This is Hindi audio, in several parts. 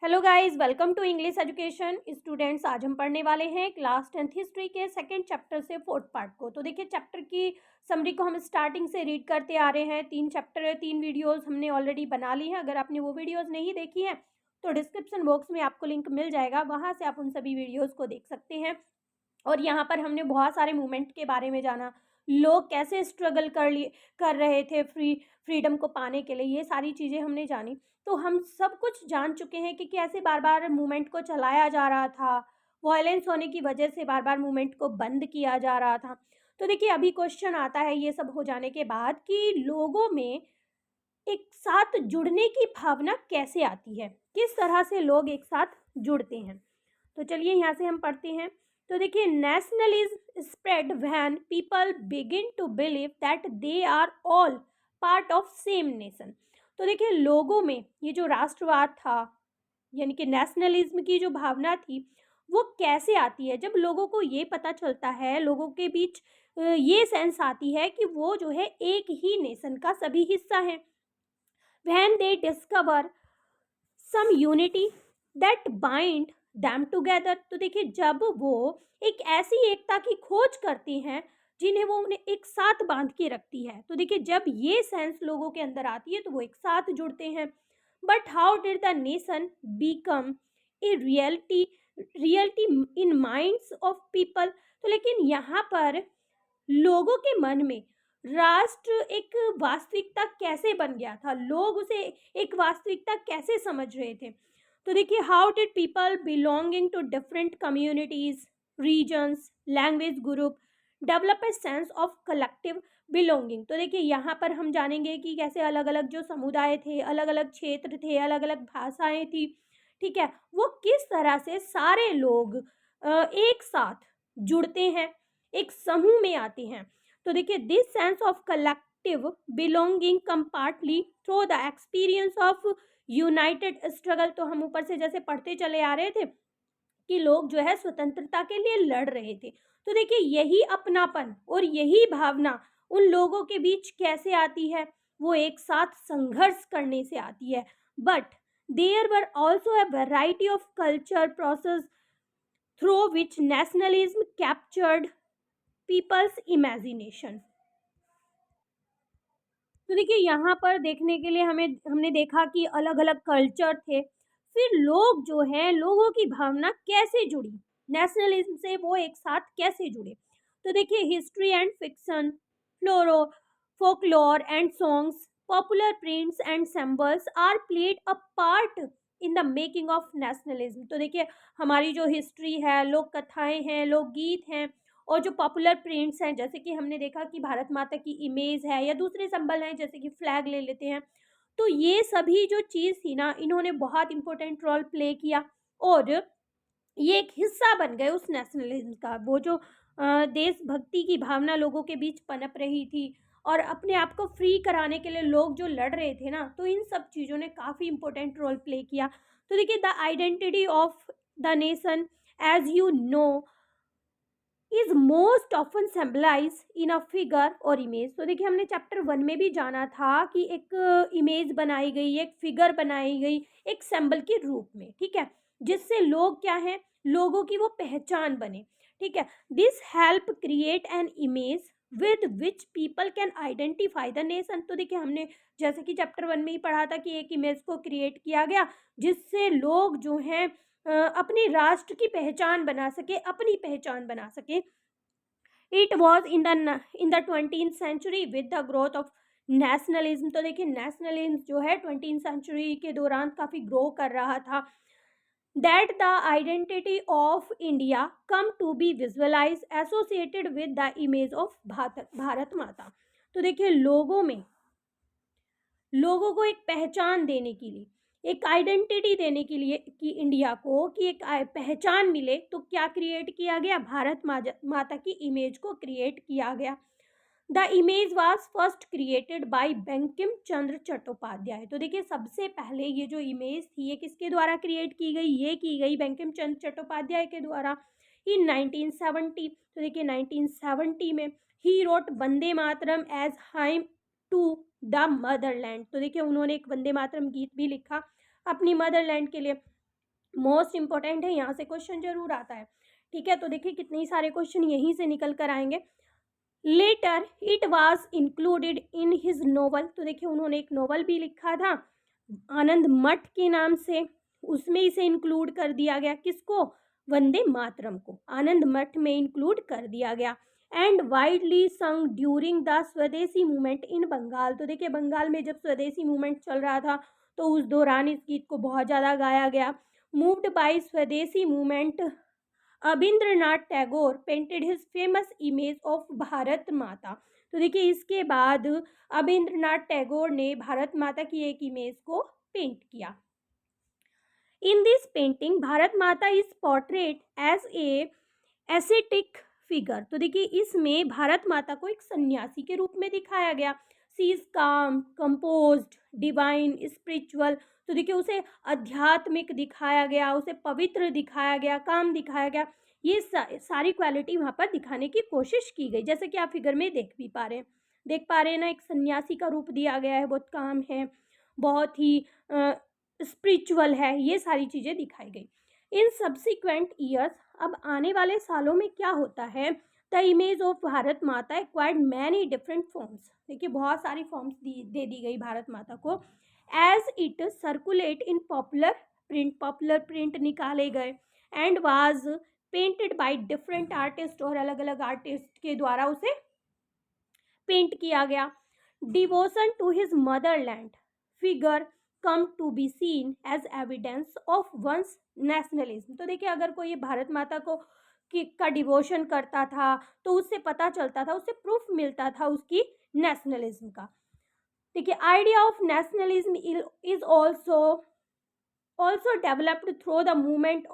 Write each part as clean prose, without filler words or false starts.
Hello guys, welcome to English education students. आज हम पढ़ने वाले हैं क्लास 10th हिस्ट्री के सेकंड चैप्टर से फोर्थ पार्ट को। तो देखिए, चैप्टर की समरी को हम स्टार्टिंग से रीड करते आ रहे हैं। 3 चैप्टर है, 3 वीडियोस हमने ऑलरेडी बना ली हैं। अगर आपने वो वीडियोस नहीं देखी हैं तो डिस्क्रिप्शन बॉक्स में आपको लिंक मिल जाएगा, वहाँ से आप उन सभी वीडियोज़ को देख सकते हैं। और यहाँ पर हमने बहुत सारे मूवमेंट के बारे में जाना, लोग कैसे स्ट्रगल कर रहे थे फ्रीडम को पाने के लिए, ये सारी चीज़ें हमने जानी। तो हम सब कुछ जान चुके हैं कि कैसे बार-बार मूवमेंट को चलाया जा रहा था, वायलेंस होने की वजह से बार-बार मूवमेंट को बंद किया जा रहा था। तो देखिए, अभी क्वेश्चन आता है ये सब हो जाने के बाद कि लोगों में एक साथ जुड़ने की भावना कैसे आती है, किस तरह से लोग एक साथ जुड़ते हैं। तो चलिए यहाँ से हम पढ़ते हैं। तो देखिए, nationalism spread when people begin to believe that they are all part of same nation. तो देखिए, लोगों में ये जो राष्ट्रवाद था, यानी कि नेशनलिज्म की जो भावना थी, वो कैसे आती है? जब लोगों को ये पता चलता है, लोगों के बीच ये सेंस आती है कि वो जो है एक ही नेशन का सभी हिस्सा है। When they discover some unity that bind them together. तो देखिए, जब वो एक ऐसी एकता की खोज करती हैं जिन्हें वो उन्हें एक साथ बांध के रखती है। तो देखिए, जब ये सेंस लोगों के अंदर आती है तो वो एक साथ जुड़ते हैं। But how did the nation become a reality in minds of people. तो लेकिन यहाँ पर लोगों के मन में राष्ट्र एक वास्तविकता कैसे बन गया था, लोग उसे एक वास्तविकता कैसे समझ रहे थे। तो देखिए, how did people belonging to different communities, regions, language group develop a sense of collective belonging. तो देखिए, यहाँ पर हम जानेंगे कि कैसे अलग अलग जो समुदाय थे, अलग अलग क्षेत्र थे, अलग अलग भाषाएं थी, ठीक है, वो किस तरह से सारे लोग एक साथ जुड़ते हैं, एक समूह में आते हैं। तो देखिए, this sense of collective belonging come partly through the experience of United struggle. तो हम ऊपर से जैसे पढ़ते चले आ रहे थे कि लोग जो है स्वतंत्रता के लिए लड़ रहे थे। तो देखिए, यही अपनापन और यही भावना उन लोगों के बीच कैसे आती है? वो एक साथ संघर्ष करने से आती है। But there were also a variety of culture process through which nationalism captured people's imagination. तो देखिए, यहाँ पर देखने के लिए हमने देखा कि अलग अलग कल्चर थे, फिर लोग जो हैं, लोगों की भावना कैसे जुड़ी नेशनलिज्म से, वो एक साथ कैसे जुड़े। तो देखिए, history and fiction, flora folklore and songs, popular prints and symbols are played a part in the making of nationalism. तो देखिए, हमारी जो हिस्ट्री है, लोक कथाएं हैं, लोकगीत हैं, और जो पॉपुलर प्रिंट्स हैं, जैसे कि हमने देखा कि भारत माता की इमेज है, या दूसरे सिंबल हैं जैसे कि फ्लैग ले लेते हैं। तो ये सभी जो चीज़ थी ना, इन्होंने बहुत इंपॉर्टेंट रोल प्ले किया, और ये एक हिस्सा बन गए उस नेशनलिज्म का। वो जो देशभक्ति की भावना लोगों के बीच पनप रही थी, और अपने आप को फ्री कराने के लिए लोग जो लड़ रहे थे ना, तो इन सब चीज़ों ने काफ़ी इंपॉर्टेंट रोल प्ले किया। तो देखिए, the identity of the nation, as you know, is most often symbolise in a figure or image. तो देखिए, हमने चैप्टर 1 में भी जाना था कि एक इमेज बनाई गई, एक फिगर बनाई गई, एक सिंबल के रूप में, ठीक है, जिससे लोग क्या है, लोगों की वो पहचान बने, ठीक है। This help create an image with which people can identify the nation. तो देखिए, हमने जैसे कि चैप्टर 1 में ही पढ़ा था कि एक इमेज को क्रिएट किया गया जिससे लोग जो हैं अपने राष्ट्र की पहचान बना सके, अपनी पहचान बना सके। It was in the 20th century with the growth of nationalism. तो देखिए, नेशनलिज्म जो है 20th सेंचुरी के दौरान काफ़ी ग्रो कर रहा था। That the identity of India come to be visualise associated with the image of Bharat Mata. तो देखिए, लोगों को एक पहचान देने के लिए, एक आइडेंटिटी देने के लिए कि इंडिया को, कि एक पहचान मिले, तो क्या क्रिएट किया गया? भारत माता की इमेज को क्रिएट किया गया। The image was first created by Bankim Chandra Chattopadhyay. तो देखिए, सबसे पहले ये जो इमेज थी, ये किसके द्वारा क्रिएट की गई? ये की गई बंकिम चंद्र चट्टोपाध्याय के द्वारा इन 1970। तो देखिए, 1970 में ही wrote Vande Mataram as hymn to the motherland. तो देखिए, उन्होंने एक वंदे मातरम गीत भी लिखा अपनी मदरलैंड के लिए। मोस्ट इंपॉर्टेंट है, यहाँ से क्वेश्चन जरूर आता है। ठीक है, तो देखिए कितने सारे क्वेश्चन यहीं से निकल कर आएंगे। Later it was included in his novel, तो देखिए उन्होंने एक नोवल भी लिखा था आनंद मठ के नाम से, उसमें इसे इंक्लूड कर दिया गया। किसको? वंदे मातरम को आनंद मठ में इंक्लूड कर दिया गया। एंड वाइडली संग ड्यूरिंग द स्वदेशी मूवमेंट इन बंगाल, तो देखिए बंगाल में जब स्वदेशी मूवमेंट चल रहा था तो उस दौरान इस गीत को बहुत ज़्यादा गाया गया। Moved by swadeshi movement, Abanindranath Tagore painted his famous image of Bharat Mata, तो देखिए इसके बाद अबिंद्रनाथ टैगोर ने भारत माता की एक इमेज को पेंट किया। In this painting Bharat Mata is portrait as a ascetic figure, तो देखिए इसमें भारत माता को एक सन्यासी के रूप में दिखाया गया। सी इज काम, कंपोज्ड, डिवाइन, स्पिरिचुअल, तो देखिए उसे आध्यात्मिक दिखाया गया, उसे पवित्र दिखाया गया, काम दिखाया गया। ये सारी क्वालिटी वहाँ पर दिखाने की कोशिश की गई, जैसे कि आप फिगर में देख पा रहे हैं ना, एक सन्यासी का रूप दिया गया है, बहुत काम है, बहुत ही स्पिरिचुअल है, ये सारी चीज़ें दिखाई गई। इन सब्सिक्वेंट ईयर्स, अब आने वाले सालों में क्या होता है, द इमेज ऑफ भारत माता एक्वायर्ड मैनी डिफरेंट फॉर्म्स, देखिए बहुत सारी फॉर्म्स दे दी गई भारत माता को। As it circulate in popular print निकाले गए, and was painted by different artist, और अलग अलग आर्टिस्ट के द्वारा उसे पेंट किया गया। Devotion to his motherland figure come to be seen as evidence of one's nationalism, तो देखिए अगर कोई भारत माता को का डिवोशन करता था तो उससे पता चलता था, उससे प्रूफ मिलता था उसकी नेशनलिज्म का। देखिए idea of nationalism is also developed through the movement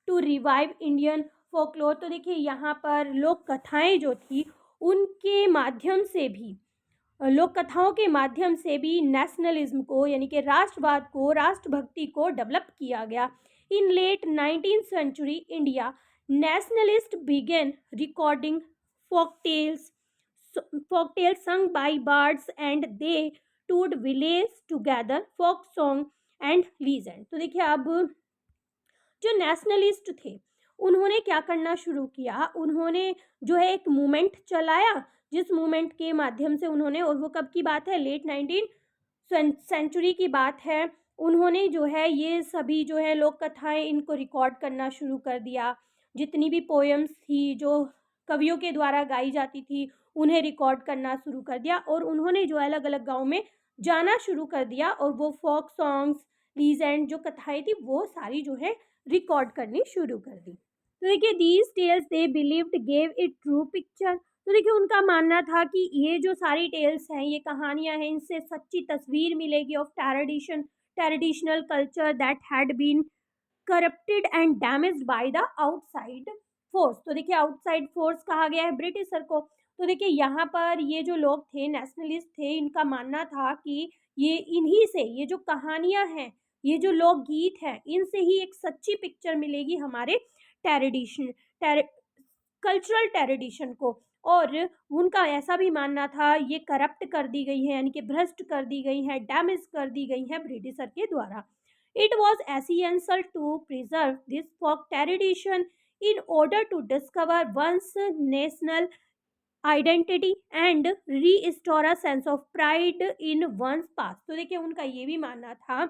to revive Indian folklore, तो देखिए यहाँ पर लोक कथाएं जो थी उनके माध्यम से भी, लोक कथाओं के माध्यम से भी नेशनलिज्म को यानी कि राष्ट्रवाद को, राष्ट्रभक्ति को डेवलप किया गया। In late 19th century India nationalist began recording folk tales sung by bards and they toured village together folk song and legend, तो देखिए अब जो नेशनलिस्ट थे उन्होंने क्या करना शुरू किया, उन्होंने जो है एक मूवमेंट चलाया, जिस मूवमेंट के माध्यम से उन्होंने, और वो कब की बात है, लेट 19th सेंचुरी की बात है, उन्होंने जो है ये सभी जो है लोक कथाएं इनको रिकॉर्ड करना शुरू कर दिया। जितनी भी पोएम्स थी जो कवियों के द्वारा गाई जाती थी उन्हें रिकॉर्ड करना शुरू कर दिया, और उन्होंने जो अलग अलग गाँव में जाना शुरू कर दिया, और वो फोक सॉन्ग्स, लीजेंड जो कथाएं थी वो सारी जो है रिकॉर्ड करनी शुरू कर दी। तो देखिए these tales they believed gave it true picture, तो देखिए उनका मानना था कि ये जो सारी टेल्स हैं, ये कहानियां हैं, इनसे सच्ची तस्वीर मिलेगी of traditional culture that had been corrupted and damaged by the outside force, तो देखिए आउटसाइड फोर्स कहा गया है ब्रिटिशर को। तो देखिए यहाँ पर ये जो लोग थे, नेशनलिस्ट थे, इनका मानना था कि ये इन्हीं से, ये जो कहानियां हैं, ये जो लोकगीत हैं, इनसे ही एक सच्ची पिक्चर मिलेगी हमारे ट्रेडिशन कल्चरल ट्रेडिशन को। और उनका ऐसा भी मानना था ये करप्ट कर दी गई है, यानी कि भ्रष्ट कर दी गई है, डैमेज कर दी गई है ब्रिटिशर के द्वारा। It was essential to preserve this folk tradition in order to discover one's national identity and restore a sense of pride in one's past, तो देखिए उनका ये भी मानना था,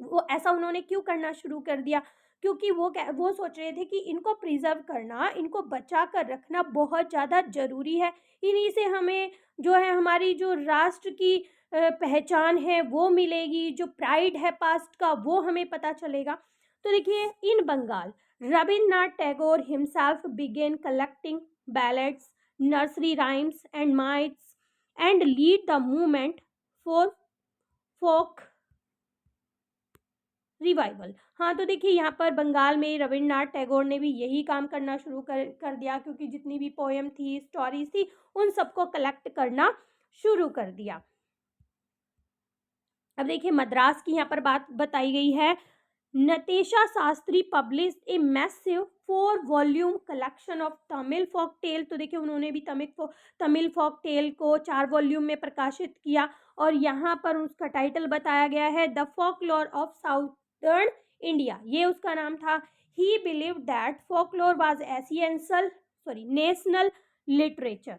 वो ऐसा उन्होंने क्यों करना शुरू कर दिया, क्योंकि वो सोच रहे थे कि इनको प्रिजर्व करना, इनको बचा कर रखना बहुत ज़्यादा ज़रूरी है, इन्हीं से हमें जो है हमारी जो राष्ट्र की पहचान है वो मिलेगी, जो प्राइड है पास्ट का वो हमें पता चलेगा। तो देखिए in Bengal Rabindranath Tagore himself began collecting ballads, nursery rhymes and myths and lead the movement for folk revival. हाँ, तो देखिए यहाँ पर बंगाल में रविन्द्रनाथ टैगोर ने भी यही काम करना शुरू कर दिया, क्योंकि जितनी भी पोएम थी, स्टोरीज थी, उन सबको कलेक्ट करना शुरू कर दिया। अब देखिए मद्रास की यहाँ पर बात बताई गई है। Natesa Sastri publish a massive 4-volume collection of Tamil folk tale, तो देखिए उन्होंने भी तमिल फोक टेल को 4 वॉल्यूम में प्रकाशित किया, और यहाँ पर उसका टाइटल बताया गया है the folklore of southern India, ये उसका नाम था। ही believe that folklore was essential national literature.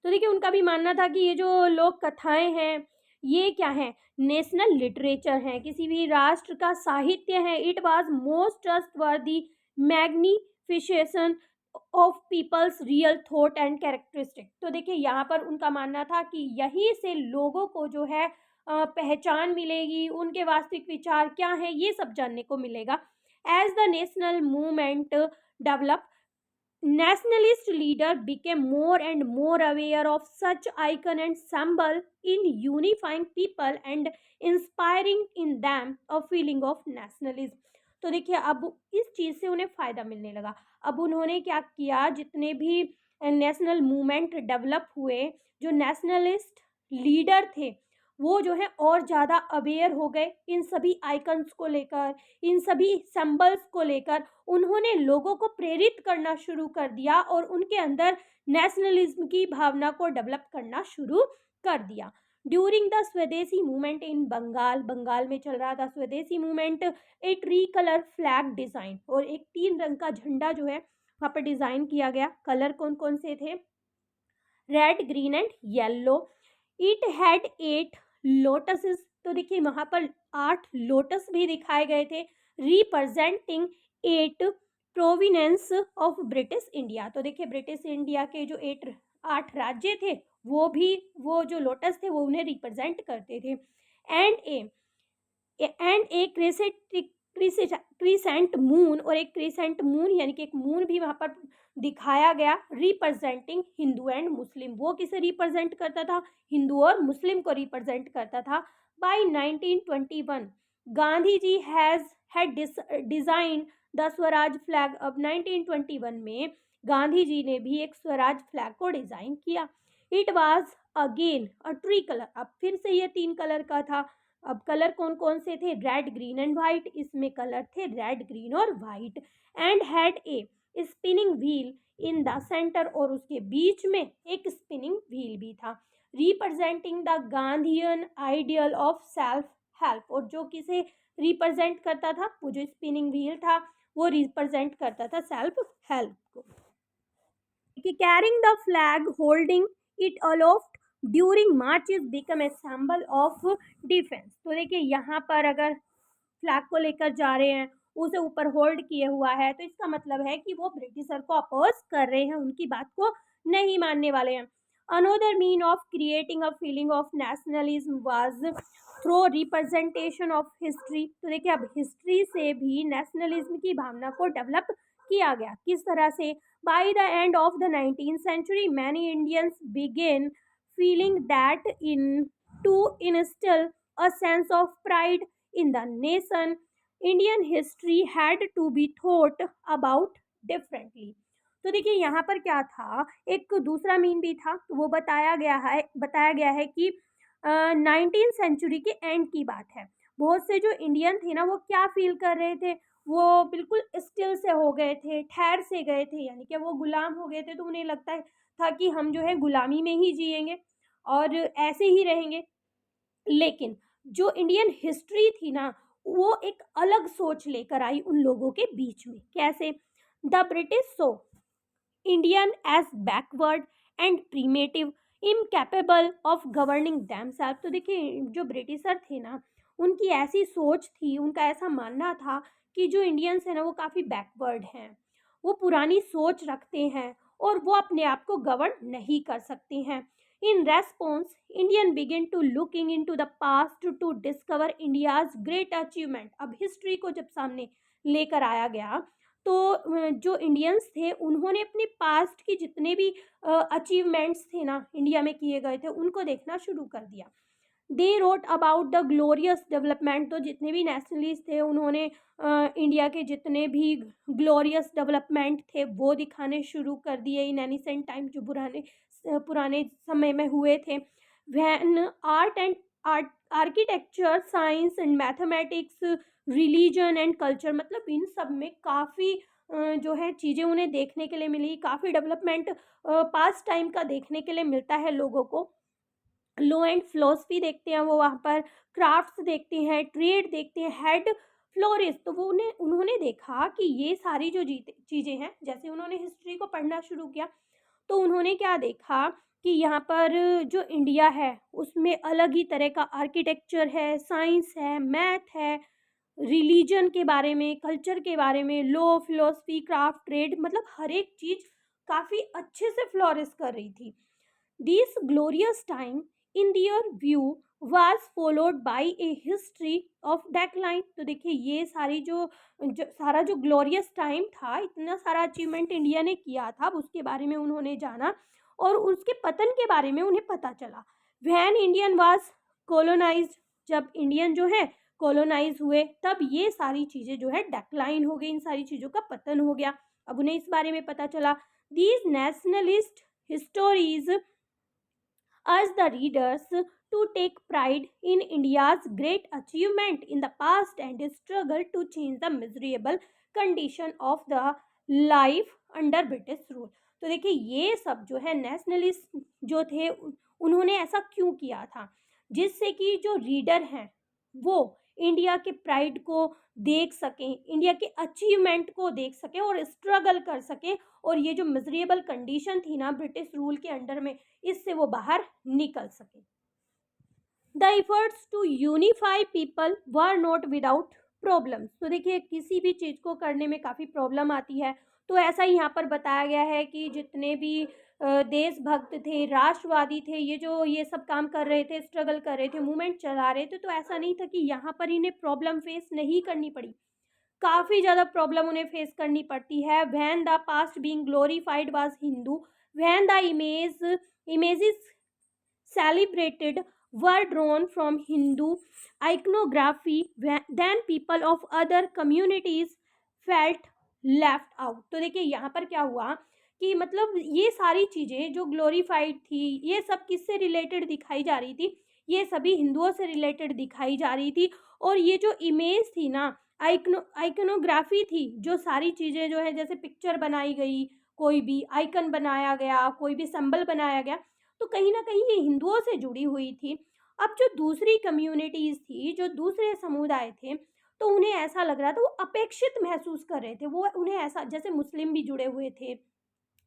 तो देखिए उनका भी मानना था कि ये जो लोक कथाएं हैं ये क्या है, नेशनल लिटरेचर हैं, किसी भी राष्ट्र का साहित्य है। It was most trustworthy magnification of people's real thought and characteristic. तो देखिए यहाँ पर उनका मानना था कि यहीं से लोगों को जो है पहचान मिलेगी, उनके वास्तविक विचार क्या हैं ये सब जानने को मिलेगा। As the national movement develop, nationalist leader became more and more aware of such icon and symbol in unifying people and inspiring in them a feeling of nationalism। तो देखिए अब इस चीज़ से उन्हें फ़ायदा मिलने लगा। अब उन्होंने क्या किया, जितने भी नेशनल मूवमेंट डेवलप हुए, जो नेशनलिस्ट लीडर थे वो जो है और ज़्यादा अवेयर हो गए इन सभी आइकन्स को लेकर, इन सभी सिंबल्स को लेकर। उन्होंने लोगों को प्रेरित करना शुरू कर दिया और उनके अंदर नेशनलिज्म की भावना को डेवलप करना शुरू कर दिया। ड्यूरिंग द स्वदेशी मूवमेंट इन बंगाल, बंगाल में चल रहा था स्वदेशी movement, a tree colour flag design, और एक 3 रंग का झंडा जो है वहाँ पर डिजाइन किया गया। कलर कौन कौन से थे, red, green and yellow. It had 8 lotuses, तो देखिए वहां पर 8 लोटस भी दिखाए गए थे, representing 8 provenance of British India. तो देखिए ब्रिटिश इंडिया के जो 8 राज्य थे वो जो लोटस थे वो उन्हें रिप्रेजेंट करते थे। एंड ए क्रिसेंट मून, और एक क्रिसेंट मून यानी कि एक मून भी वहां पर दिखाया गया, रिप्रेजेंटिंग हिंदू एंड मुस्लिम। वो किसे रिप्रेजेंट करता था, हिंदू और मुस्लिम को रिप्रेजेंट करता था। By 1921 Gandhi ji had design the Swaraj flag. अब 1921 में गांधी जी ने भी एक स्वराज फ्लैग को डिजाइन किया। It was again a tricolour, अब फिर से ये 3 कलर का था। अब कलर कौन कौन से थे, रेड, ग्रीन एंड व्हाइट, इसमें कलर थे रेड, ग्रीन और white. And had a spinning wheel in the centre, और उसके बीच में एक स्पिनिंग व्हील भी था, representing the Gandhian ideal of self help. और जो किसे रिप्रेजेंट करता था, वो जो स्पिनिंग व्हील था वो रिप्रेजेंट करता था सेल्फ हेल्प को। Carrying the flag holding it aloft during marches become a symbol of defence. तो देखिए यहाँ पर अगर फ्लैग को लेकर जा रहे हैं, उसे ऊपर होल्ड किए हुआ है, तो इसका मतलब है कि वो ब्रिटिशर को अपोज कर रहे हैं, उनकी बात को नहीं मानने वाले हैं। Another mean of creating a feeling of nationalism was through representation of history. तो देखिए अब हिस्ट्री से भी नेशनलिज्म की भावना को डेवलप किया गया। किस तरह से, by the end of the 19th century many Indians began feeling that to instill a sense of pride in the nation, Indian history had to be thought about differently। तो देखिए यहाँ पर क्या था, एक दूसरा मीन भी था, तो वो बताया गया है कि 19th सेंचुरी के एंड की बात है। बहुत से जो इंडियन थे ना वो क्या फील कर रहे थे, वो बिल्कुल स्टिल से हो गए थे, ठहर से गए थे, यानी कि वो गुलाम हो गए थे। तो उन्हें लगता था कि हम जो है गुलामी में ही जिएंगे और ऐसे ही रहेंगे। लेकिन जो इंडियन हिस्ट्री थी ना वो एक अलग सोच लेकर आई उन लोगों के बीच में। कैसे, the British saw Indian as backward and primitive incapable of governing themselves. तो देखिए जो ब्रिटिशर थे ना उनकी ऐसी सोच थी, उनका ऐसा मानना था कि जो इंडियंस हैं ना वो काफ़ी बैकवर्ड हैं, वो पुरानी सोच रखते हैं और वो अपने आप को गवर्न नहीं कर सकते हैं। In response Indian begin to looking into the past to discover India's great achievement. अब हिस्ट्री को जब सामने लेकर आया गया तो जो इंडियंस थे उन्होंने अपने पास्ट की जितने भी अचीवमेंट्स थे ना इंडिया में किए गए थे उनको देखना शुरू कर दिया। They wrote about the glorious development. तो जितने भी नेशनलिस्ट थे उन्होंने इंडिया के जितने भी ग्लोरियस डेवलपमेंट थे वो दिखाने शुरू कर दिए इन एनिसेंट टाइम, जो पुराने समय में हुए थे। When art and architecture, science and mathematics, religion and culture, मतलब इन सब में काफ़ी जो है चीज़ें उन्हें देखने के लिए मिली, काफ़ी डेवलपमेंट पास्ट टाइम का देखने के लिए मिलता है लोगों को। लॉ एंड फिलोसफी देखते हैं वो वहाँ पर, क्राफ्ट्स देखते हैं, ट्रेड देखते हैं, हैड फ्लोरिश। तो वो उन्होंने देखा कि ये सारी जो चीज़ें हैं, जैसे उन्होंने हिस्ट्री को पढ़ना शुरू किया तो उन्होंने क्या देखा कि यहाँ पर जो इंडिया है उसमें अलग ही तरह का आर्किटेक्चर है, साइंस है, मैथ है, रिलीजन के बारे में, कल्चर के बारे में, लॉ, फिलॉसफी, क्राफ्ट, ट्रेड, मतलब हर एक चीज़ काफ़ी अच्छे से फ्लोरिश कर रही थी। This glorious time, in their view, was followed by a history of decline। तो देखिए ये सारी सारा जो ग्लोरियस टाइम था, इतना सारा अचीवमेंट इंडिया ने किया था, अब उसके बारे में उन्होंने जाना और उसके पतन के बारे में उन्हें पता चला। When Indian was colonized, जब इंडियन जो है कॉलोनाइज हुए तब ये सारी चीज़ें जो है डेक्लाइन हो गई, इन सारी चीज़ों का पतन हो गया। अब उन्हें इस बारे में पता चला। These nationalist histories urge the readers to take pride in India's great achievement in the past and struggle to change the miserable condition of the life under British rule। तो देखिए ये सब जो है नेशनलिस्ट जो थे उन्होंने ऐसा क्यों किया था, जिससे कि जो रीडर हैं वो इंडिया के प्राइड को देख सकें, इंडिया के अचीवमेंट को देख सकें और स्ट्रगल कर सकें और ये जो मिजरेबल कंडीशन थी ना ब्रिटिश रूल के अंडर में, इससे वो बाहर निकल सके। The efforts to unify people were not without problems. तो देखिए किसी भी चीज़ को करने में काफ़ी प्रॉब्लम आती है, तो ऐसा ही यहाँ पर बताया गया है कि जितने भी देशभक्त थे, राष्ट्रवादी थे, ये सब काम कर रहे थे, स्ट्रगल कर रहे थे, मूवमेंट चला रहे थे, तो ऐसा नहीं था कि यहाँ पर इन्हें प्रॉब्लम फेस नहीं करनी पड़ी। काफ़ी ज़्यादा प्रॉब्लम उन्हें फेस करनी पड़ती है। When the past being glorified was Hindu, when the images celebrated were drawn from Hindu iconography, then people of other communities felt left out। तो देखिए यहाँ पर क्या हुआ कि मतलब ये सारी चीज़ें जो ग्लोरीफाइड थी, ये सब किससे रिलेटेड दिखाई जा रही थी, ये सभी हिंदुओं से रिलेटेड दिखाई जा रही थी। और ये जो इमेज थी ना, आइकनोग्राफी थी, जो सारी चीज़ें जो है जैसे पिक्चर बनाई गई, कोई भी आइकन बनाया गया, कोई भी सिंबल बनाया गया, तो कहीं ना कहीं ये हिंदुओं से जुड़ी हुई थी। अब जो दूसरी कम्युनिटीज़ थी, जो दूसरे समुदाय थे, तो उन्हें ऐसा लग रहा था, वो अपेक्षित महसूस कर रहे थे, वो उन्हें ऐसा, जैसे मुस्लिम भी जुड़े हुए थे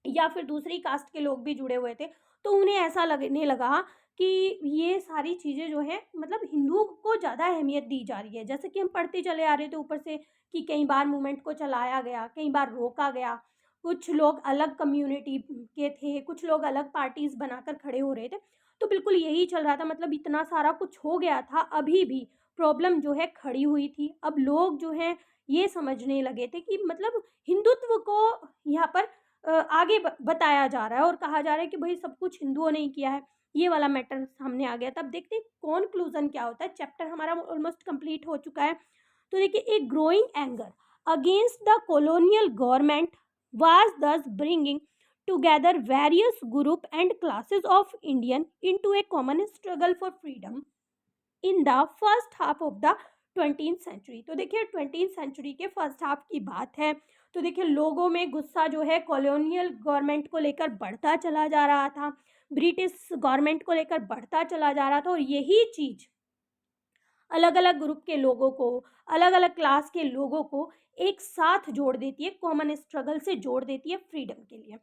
या फिर दूसरी कास्ट के लोग भी जुड़े हुए थे, तो उन्हें ऐसा लगने लगा कि ये सारी चीज़ें जो हैं मतलब हिंदुओं को ज़्यादा अहमियत दी जा रही है। जैसे कि हम पढ़ते चले आ रहे थे ऊपर से कि कई बार मूवमेंट को चलाया गया, कई बार रोका गया, कुछ लोग अलग कम्युनिटी के थे, कुछ लोग अलग पार्टीज़ बनाकर खड़े हो रहे थे। तो बिल्कुल यही चल रहा था, मतलब इतना सारा कुछ हो गया था, अभी भी प्रॉब्लम जो है खड़ी हुई थी। अब लोग जो हैं ये समझने लगे थे कि मतलब हिंदुत्व को यहाँ पर आगे बताया जा रहा है और कहा जा रहा है कि भाई सब कुछ हिंदुओं ने ही किया है। ये वाला मैटर सामने आ गया। तब देखते हैं कॉन्क्लूजन क्या होता है। चैप्टर हमारा ऑलमोस्ट कंप्लीट हो चुका है। तो देखिए, एक growing anger against the colonial government was thus bringing together various group and classes of Indian into a common struggle for freedom in the first half of the 20th century। तो देखिए 20th century के फर्स्ट हाफ की बात है। तो देखिए लोगों में गुस्सा जो है कॉलोनियल गवर्नमेंट को लेकर बढ़ता चला जा रहा था, ब्रिटिश गवर्नमेंट को लेकर बढ़ता चला जा रहा था, और यही चीज़ अलग अलग ग्रुप के लोगों को, अलग अलग क्लास के लोगों को एक साथ जोड़ देती है, कॉमन स्ट्रगल से जोड़ देती है फ्रीडम के लिए।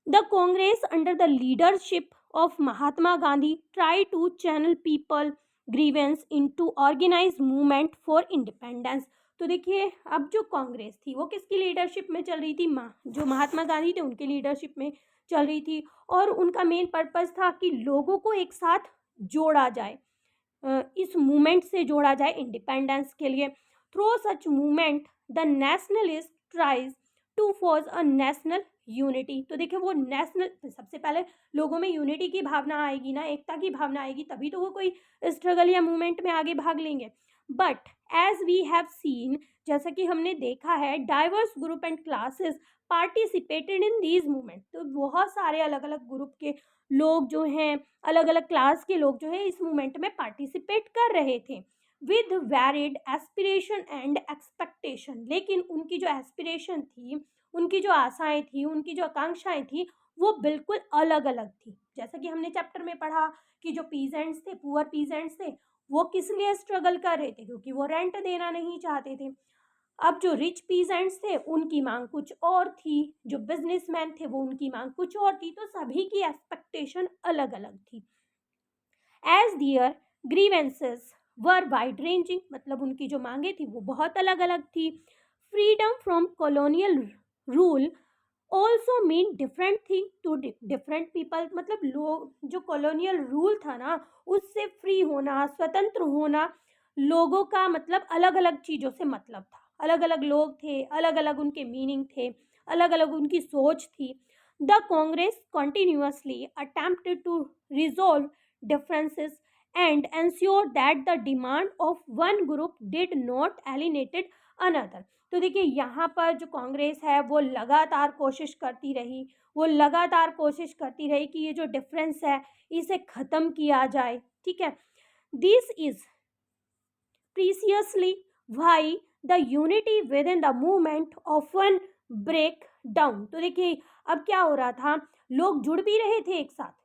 The Congress under the leadership of Mahatma Gandhi try to channel people grievance into organise movement for independence. तो देखिए अब जो कांग्रेस थी वो किसकी लीडरशिप में चल रही थी, जो महात्मा गांधी थे उनके लीडरशिप में चल रही थी, और उनका मेन पर्पस था कि लोगों को एक साथ जोड़ा जाए, इस मूवमेंट से जोड़ा जाए इंडिपेंडेंस के लिए। Through such movement the nationalist tries to force a national unity. तो देखिए वो नेशनल, सबसे पहले लोगों में यूनिटी की भावना आएगी ना, एकता की भावना आएगी, तभी तो वो कोई स्ट्रगल या मूवमेंट में आगे भाग लेंगे। But as we have seen, जैसा कि हमने देखा है, diverse group and classes participated in these movement. तो बहुत सारे अलग अलग ग्रुप के लोग जो हैं, अलग अलग क्लास के लोग जो है इस मूवमेंट में पार्टिसिपेट कर रहे थे with varied aspiration and expectation. लेकिन उनकी जो एस्पिरेशन थी, उनकी जो आशाएं थी, उनकी जो आकांक्षाएं थी, वो बिल्कुल अलग अलग थी। जैसा कि हमने चैप्टर में पढ़ा कि जो पीजेंट्स थे, पुअर पीजेंट्स थे, वो किस लिए स्ट्रगल कर रहे थे? क्योंकि वो रेंट देना नहीं चाहते थे। अब जो रिच पीजेंट्स थे उनकी मांग कुछ और थी, जो बिजनेसमैन थे वो उनकी मांग कुछ और थी, तो सभी की एक्सपेक्टेशन अलग अलग थी। As their grievances were wide ranging, मतलब उनकी जो मांगे थी वो बहुत अलग अलग थी। Freedom from colonial rule also mean different thing to different people, मतलब लोग जो कॉलोनियल रूल था ना उससे फ्री होना, स्वतंत्र होना, लोगों का मतलब अलग अलग चीज़ों से मतलब था। अलग अलग लोग थे, अलग अलग उनके मीनिंग थे, अलग अलग उनकी सोच थी। The Congress continuously attempted to resolve differences and ensure that the demand of one group did not alienated another। तो देखिए यहाँ पर जो कांग्रेस है वो लगातार कोशिश करती रही, वो लगातार कोशिश करती रही कि ये जो डिफरेंस है इसे ख़त्म किया जाए। ठीक है, this is preciously why the unity within the movement often break down। तो देखिए अब क्या हो रहा था, लोग जुड़ भी रहे थे एक साथ।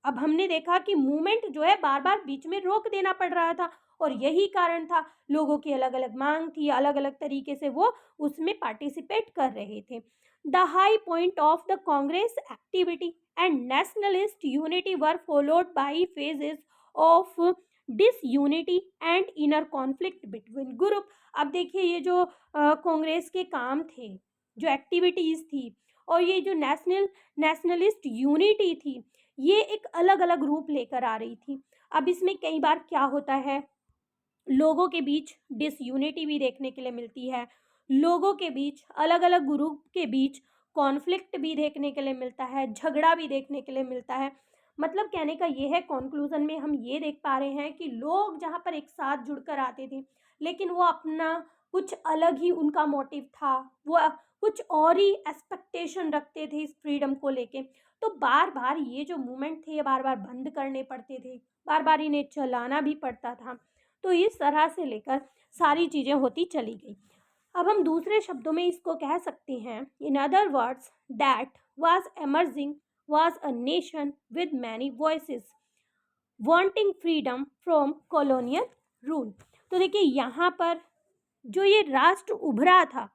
अब हमने देखा कि मूवमेंट जो है बार बार बीच में रोक देना पड़ रहा था, और यही कारण था, लोगों की अलग अलग मांग थी, अलग अलग तरीके से वो उसमें पार्टिसिपेट कर रहे थे। The high point of the Congress activity and nationalist unity were followed by phases of disunity and inner conflict between group. अब देखिए ये जो कांग्रेस के काम थे, जो एक्टिविटीज़ थी, और ये जो नेशनलिस्ट यूनिटी थी, ये एक अलग अलग रूप लेकर आ रही थी। अब इसमें कई बार क्या होता है, लोगों के बीच डिसयूनिटी भी देखने के लिए मिलती है, लोगों के बीच अलग अलग ग्रुप के बीच कॉन्फ्लिक्ट भी देखने के लिए मिलता है, झगड़ा भी देखने के लिए मिलता है। मतलब कहने का ये है, कंक्लूजन में हम ये देख पा रहे हैं कि लोग जहाँ पर एक साथ जुड़कर आते थे, लेकिन वो अपना कुछ अलग ही उनका मोटिव था, वो कुछ और ही एक्सपेक्टेशन रखते थे इस फ्रीडम को लेके। तो बार बार ये जो मूवमेंट थे ये बार बार बंद करने पड़ते थे, बार बार इन्हें चलाना भी पड़ता था। तो इस तरह से लेकर सारी चीज़ें होती चली गई। अब हम दूसरे शब्दों में इसको कह सकते हैं, in other words, that was emerging was a nation with many voices wanting freedom from colonial rule. तो देखिए यहाँ पर जो ये राष्ट्र उभरा था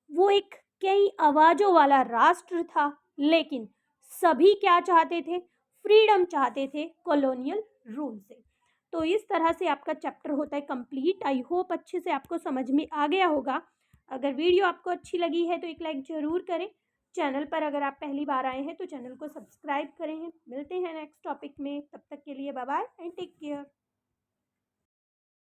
वो एक कई आवाज़ों वाला राष्ट्र था, लेकिन सभी क्या चाहते थे, फ्रीडम चाहते थे कॉलोनियल रूल से। तो इस तरह से आपका चैप्टर होता है कंप्लीट। आई होप अच्छे से आपको समझ में आ गया होगा। अगर वीडियो आपको अच्छी लगी है तो एक लाइक ज़रूर करें। चैनल पर अगर आप पहली बार आए हैं तो चैनल को सब्सक्राइब करें। मिलते हैं नेक्स्ट टॉपिक में, तब तक के लिए bye bye and take care.